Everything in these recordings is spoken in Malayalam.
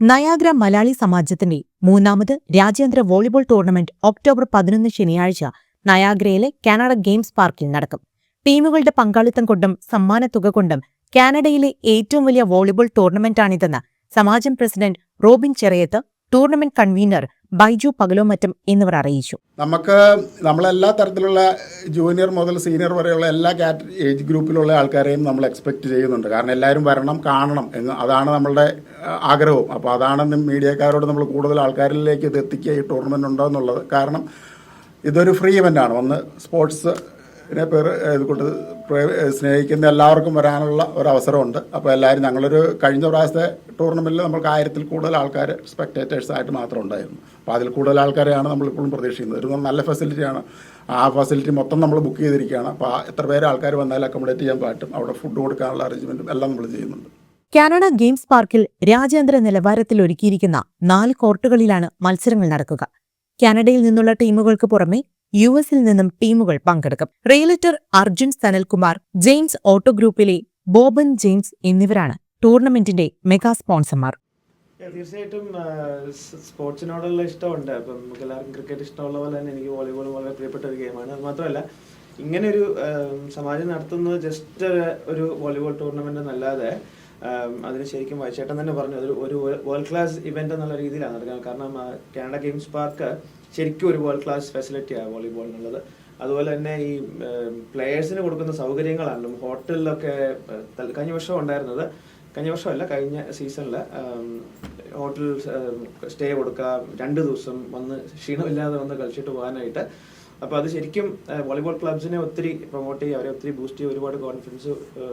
നയാഗ്ര മലയാളി സമാജത്തിന്റെ മൂന്നാമത് രാജ്യാന്തര വോളിബോൾ ടൂർണമെന്റ് ഒക്ടോബർ 11 ശനിയാഴ്ച നയാഗ്രയിലെ കാനഡ ഗെയിംസ് പാർക്കിൽ നടക്കും. ടീമുകളുടെ പങ്കാളിത്തം കൊണ്ടും സമ്മാനത്തുക കൊണ്ടും കാനഡയിലെ ഏറ്റവും വലിയ വോളിബോൾ ടൂർണമെന്റാണിതെന്ന് സമാജം president Robin Cheriyath, tournament convener Baiju Pakalomattam എന്നിവർ അറിയിച്ചു. നമ്മളെല്ലാ തരത്തിലുള്ള ജൂനിയർ മുതൽ സീനിയർ വരെയുള്ള എല്ലാ ഏജ് ഗ്രൂപ്പിലുള്ള ആൾക്കാരെയും നമ്മൾ എക്സ്പെക്റ്റ് ചെയ്യുന്നുണ്ട്. കാരണം എല്ലാവരും വരണം, കാണണം എന്ന്, അതാണ് നമ്മളുടെ ആഗ്രഹവും. അപ്പോൾ അതാണ് മീഡിയക്കാരോട് നമ്മൾ കൂടുതൽ ആൾക്കാരിലേക്ക് ഇത് എത്തിക്കുക, ഈ ടൂർണമെൻ്റ് ഉണ്ടോ എന്നുള്ളത്. കാരണം ഇതൊരു ഫ്രീ ഇവൻ്റാണ്. ഒന്ന് സ്പോർട്സിനെ ഇതുകൊണ്ട് സ്നേഹിക്കുന്ന എല്ലാവർക്കും വരാനുള്ള ഒരു അവസരമുണ്ട്. അപ്പോൾ എല്ലാവരും, ഞങ്ങളൊരു കഴിഞ്ഞ പ്രാവശ്യത്തെ ടൂർണമെൻറ്റിൽ നമുക്ക് 1000-ൽ കൂടുതൽ ആൾക്കാർ സ്പെക്ടേറ്റേഴ്സായിട്ട് മാത്രം ഉണ്ടായിരുന്നു. അപ്പോൾ അതിൽ കൂടുതൽ ആൾക്കാരെയാണ് നമ്മളിപ്പോഴും പ്രതീക്ഷിക്കുന്നത്. ഒരു നല്ല ഫെസിലിറ്റിയാണ്. ആ ഫെസിലിറ്റി മൊത്തം നമ്മൾ ബുക്ക് ചെയ്തിരിക്കുകയാണ്. അപ്പോൾ എത്ര പേര് ആൾക്കാർ വന്നാലും അക്കോമഡേറ്റ് ചെയ്യാൻ പറ്റും. അവിടെ ഫുഡ് കൊടുക്കാനുള്ള അറേഞ്ച്മെൻറ്റും എല്ലാം നമ്മൾ ചെയ്യുന്നുണ്ട്. കാനഡ ഗെയിംസ് പാർക്കിൽ രാജ്യാന്തര നിലവാരത്തിൽ ഒരുക്കിയിരിക്കുന്ന 4 കോർട്ടുകളിലാണ് മത്സരങ്ങൾ നടക്കുക. കാനഡയിൽ നിന്നുള്ള ടീമുകൾക്ക് പുറമെ യുഎസിൽ നിന്നും ടീമുകൾ പങ്കെടുക്കും. റിയലിറ്റർ അർജുൻ സനൽകുമാർ, ജെയിംസ് ഓട്ടോ ഗ്രൂപ്പിലെ ബോബൻ ജെയിംസ് എന്നിവരാണ് ടൂർണമെന്റിന്റെ മെഗാ സ്പോൺസർമാർ. തീർച്ചയായിട്ടും സ്പോർട്സിനോടുള്ള ഇഷ്ടമുണ്ട്. അപ്പം നമുക്ക് എല്ലാവർക്കും ക്രിക്കറ്റ് ഇഷ്ടമുള്ള പോലെ തന്നെ എനിക്ക് വോളിബോൾ വളരെ പ്രിയപ്പെട്ട ഒരു ഗെയിമാണ്. അത് മാത്രമല്ല, ഇങ്ങനെ ഒരു സമാജം നടത്തുന്നത് ജസ്റ്റ് ഒരു വോളിബോൾ ടൂർണമെന്റ് എന്നല്ലാതെ അതിന് ശരിക്കും വൈചേട്ടൻ തന്നെ പറഞ്ഞു, ഒരു വേൾഡ് ക്ലാസ് ഇവന്റ് എന്നുള്ള രീതിയിലാണ് നടക്കുന്നത്. കാരണം കാനഡ ഗെയിംസ് പാർക്ക് ശരിക്കും ഒരു വേൾഡ് ക്ലാസ് ഫെസിലിറ്റിയാണ് വോളിബോൾ എന്നുള്ളത്. അതുപോലെ തന്നെ ഈ പ്ലെയേഴ്സിന് കൊടുക്കുന്ന സൗകര്യങ്ങളാണെങ്കിലും ഹോട്ടലിലൊക്കെ കഴിഞ്ഞ വർഷം ഉണ്ടായിരുന്നത്, കഴിഞ്ഞ സീസണിൽ ഹോട്ടൽ സ്റ്റേ കൊടുക്കുക, 2 ദിവസം വന്ന് ക്ഷീണമില്ലാതെ വന്ന് കളിച്ചിട്ട് പോകാനായിട്ട്. അപ്പോൾ അത് ശരിക്കും വോളിബോൾ ക്ലബ്സിനെ ഒത്തിരി പ്രൊമോട്ട് ചെയ്യുക, അവരെ ഒത്തിരി ബൂസ്റ്റ് ചെയ്യുക, ഒരുപാട് കോൺഫിഡൻസ്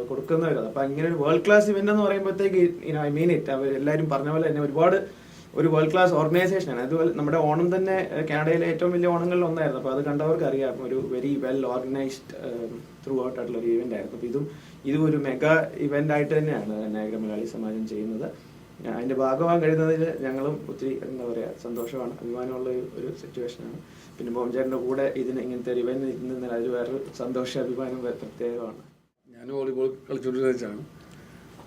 കൊടുക്കുന്നവരാണ്. അപ്പോൾ ഇങ്ങനെ ഒരു വേൾഡ് ക്ലാസ് ഇവന്റ് എന്ന് പറയുമ്പോഴത്തേക്ക് ഐ മീൻ ഇറ്റ്, അവർ എല്ലാവരും പറഞ്ഞ പോലെ തന്നെ ഒരു വേൾഡ് ക്ലാസ് ഓർഗനൈസേഷനാണ്. അതുപോലെ നമ്മുടെ ഓണം തന്നെ കാനഡയിലെ ഏറ്റവും വലിയ ഓണങ്ങളിൽ ഒന്നായിരുന്നു. അപ്പോൾ അത് കണ്ടവർക്ക് അറിയാം, ഒരു very well organised through out ആയിട്ടുള്ള ഒരു ഇവന്റ് ആയിരുന്നു. അപ്പോൾ ഇതും ഒരു മെഗാ ഇവന്റ് ആയിട്ട് തന്നെയാണ് നയാഗ്ര മലയാളി സമാജം ചെയ്യുന്നത്. അതിന്റെ ഭാഗമാകാൻ കഴിയുന്നതിൽ ഞങ്ങളും ഒത്തിരി സന്തോഷമാണ്, അഭിമാനമുള്ള ഒരു സിറ്റുവേഷനാണ്. പിന്നെ ബോംചേട്ടൻ്റെ കൂടെ ഇങ്ങനത്തെ ഒരു ഇവന്റ് നിന്നാൽ അതിൽ വേറൊരു സന്തോഷ അഭിമാനം പ്രത്യേകമാണ്. ഞാൻ വോളിബോൾ കളിച്ചുകൊണ്ടിരുന്നതാണ്.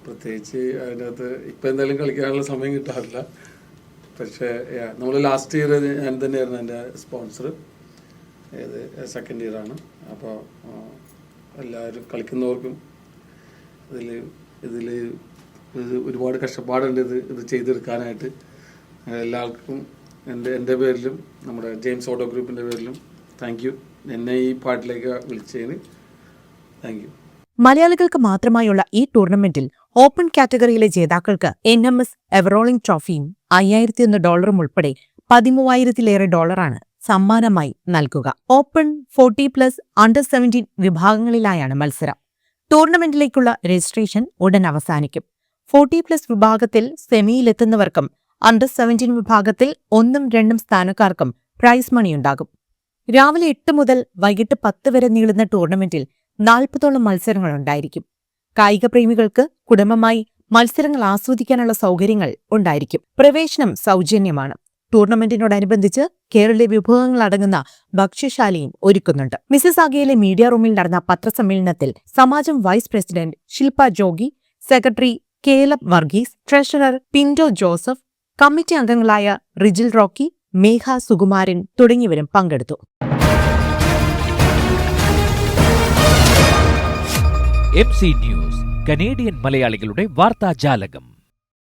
പ്രത്യേകിച്ച് അതിൻ്റെ അകത്ത് ഇപ്പം എന്തായാലും കളിക്കാനുള്ള സമയം കിട്ടാറില്ല. പക്ഷേ നമ്മൾ ലാസ്റ്റ് ഇയർ ഞാൻ തന്നെയായിരുന്നു എൻ്റെ സ്പോൺസർ. സെക്കൻഡ് ഇയറാണ്. അപ്പോൾ എല്ലാവരും കളിക്കുന്നവർക്കും ഇതിൽ ഒരുപാട് കഷ്ടപ്പാടുണ്ട് ഇത് ചെയ്തെടുക്കാനായിട്ട്. എല്ലാവർക്കും എൻ്റെ പേരിലും നമ്മുടെ ജെയിംസ് ഓട്ടോ ഗ്രൂപ്പിൻ്റെ പേരിലും താങ്ക് യു. എന്നെ ഈ പാട്ടിലേക്ക് വിളിച്ചതിന് താങ്ക് യു. മലയാളികൾക്ക് മാത്രമായുള്ള ഈ ടൂർണമെന്റിൽ ഓപ്പൺ കാറ്റഗറിയിലെ ജേതാക്കൾക്ക് NMS എവറോളിംഗ് ട്രോഫിയും $5,001 ഉൾപ്പെടെ $13,000 സമ്മാനമായി നൽകുക. ഓപ്പൺ 40+ അണ്ടർ 17 വിഭാഗങ്ങളിലായാണ് മത്സരം. ടൂർണമെന്റിലേക്കുള്ള രജിസ്ട്രേഷൻ ഉടൻ അവസാനിക്കും. 40+ വിഭാഗത്തിൽ സെമിയിലെത്തുന്നവർക്കും അണ്ടർ 17 വിഭാഗത്തിൽ 1ഉം 2ഉം സ്ഥാനക്കാർക്കും പ്രൈസ് മണിയുണ്ടാകും. രാവിലെ 8 മുതൽ വൈകിട്ട് 10 വരെ നീളുന്ന ടൂർണമെന്റിൽ 40ഓളം മത്സരങ്ങളുണ്ടായിരിക്കും. കായിക പ്രേമികൾക്ക് കുടുംബമായി മത്സരങ്ങൾ ആസ്വദിക്കാനുള്ള സൗകര്യങ്ങൾ ഉണ്ടായിരിക്കും. പ്രവേശനം സൗജന്യമാണ്. ടൂർണമെന്റിനോടനുബന്ധിച്ച് കേരളീയ വിഭവങ്ങളടങ്ങുന്ന ഭക്ഷ്യശാലയും ഒരുക്കുന്നുണ്ട്. മിസിസാഗയിലെ മീഡിയ റൂമിൽ നടന്ന പത്രസമ്മേളനത്തിൽ സമാജം vice president Shilpa Jogi, secretary Caleb Varghese, treasurer Pinto Joseph, committee അംഗങ്ങളായ റിജിൽ റോക്കി, മേഘ സുകുമാരൻ തുടങ്ങിയവരും പങ്കെടുത്തു. MC ന്യൂസ്, കനേഡിയൻ മലയാളികളുടെ വാർത്താജാലകം.